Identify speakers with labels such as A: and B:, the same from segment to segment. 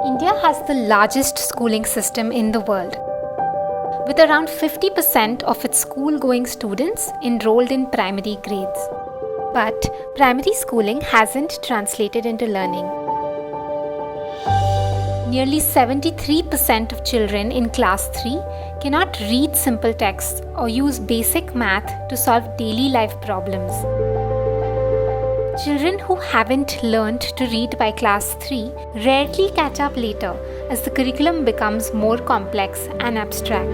A: India has the largest schooling system in the world, with around 50% of its school-going students enrolled in primary grades. But primary schooling hasn't translated into learning. Nearly 73% of children in class 3 cannot read simple texts or use basic math to solve daily life problems. Children who haven't learned to read by class 3 rarely catch up later as the curriculum becomes more complex and abstract.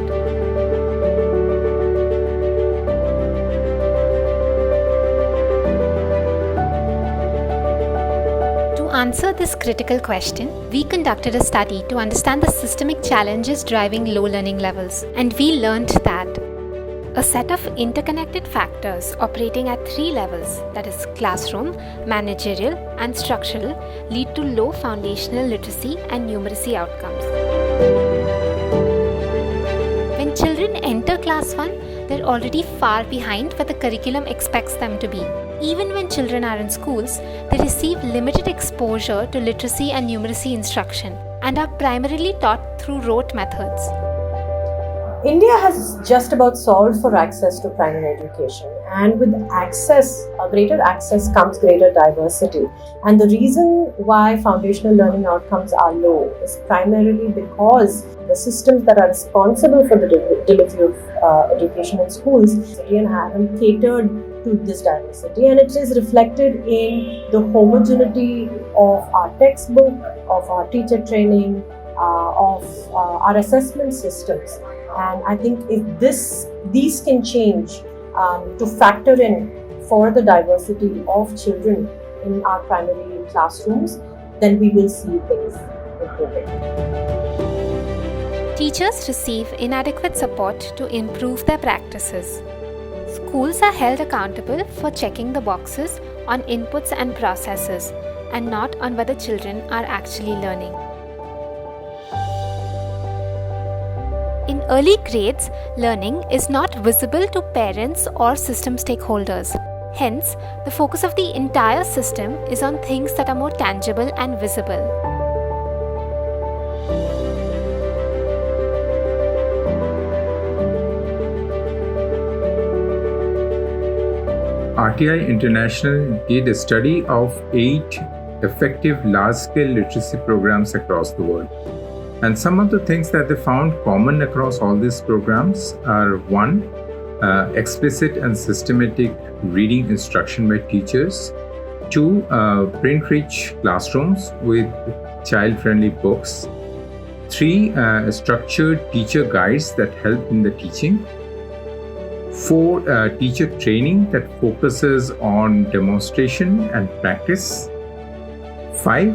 A: To answer this critical question, we conducted a study to understand the systemic challenges driving low learning levels, and we learned that a set of interconnected factors operating at 3 levels, that is classroom, managerial and structural, lead to low foundational literacy and numeracy outcomes. When children enter class 1, they're already far behind where the curriculum expects them to be. Even when children are in schools, they receive limited exposure to literacy and numeracy instruction and are primarily taught through rote methods.
B: India has just about solved for access to primary education, and with access, greater access comes greater diversity. And the reason why foundational learning outcomes are low is primarily because the systems that are responsible for the delivery of education in schools haven't catered to this diversity, and it is reflected in the homogeneity of our textbook, of our teacher training, of our assessment systems. And I think if these can change to factor in for the diversity of children in our primary classrooms, then we will see things improving.
A: Teachers receive inadequate support to improve their practices. Schools are held accountable for checking the boxes on inputs and processes, and not on whether children are actually learning. In early grades, learning is not visible to parents or system stakeholders. Hence, the focus of the entire system is on things that are more tangible and visible.
C: RTI International did a study of 8 effective large-scale literacy programs across the world. And some of the things that they found common across all these programs are: 1, explicit and systematic reading instruction by teachers; 2, print-rich classrooms with child-friendly books; 3, structured teacher guides that help in the teaching; 4, teacher training that focuses on demonstration and practice; 5,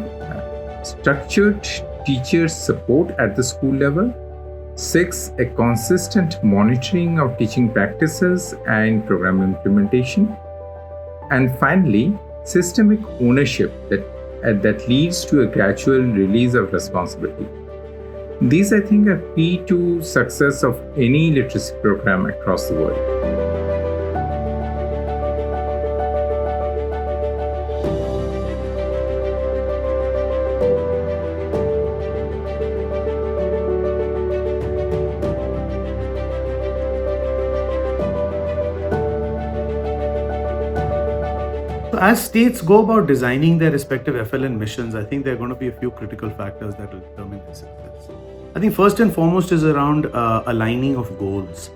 C: structured teacher support at the school level; 6, a consistent monitoring of teaching practices and program implementation; and finally, systemic ownership that leads to a gradual release of responsibility. These, I think, are key to success of any literacy program across the world.
D: As states go about designing their respective FLN missions, I think there are going to be a few critical factors that will determine their success. I think first and foremost is around aligning of goals.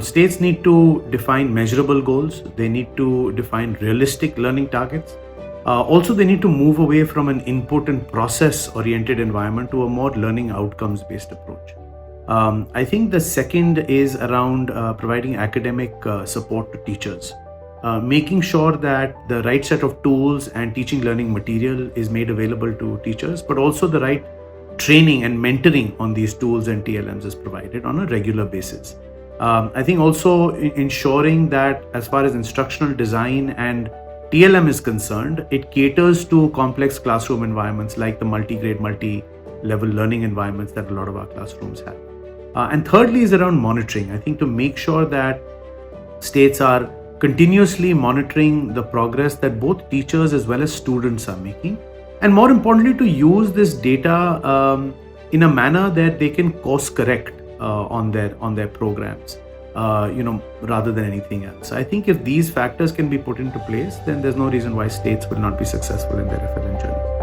D: States need to define measurable goals. They need to define realistic learning targets. Also, they need to move away from an input and process-oriented environment to a more learning outcomes-based approach. I think the second is around providing academic support to teachers. Making sure that the right set of tools and teaching learning material is made available to teachers, but also the right training and mentoring on these tools and TLMs is provided on a regular basis. I think also ensuring that as far as instructional design and TLM is concerned, it caters to complex classroom environments like the multi-grade, multi-level learning environments that a lot of our classrooms have. And thirdly is around monitoring. I think to make sure that states are continuously monitoring the progress that both teachers as well as students are making, and more importantly, to use this data in a manner that they can course correct on their programs, rather than anything else. I think if these factors can be put into place, then there's no reason why states will not be successful in their FLN journey.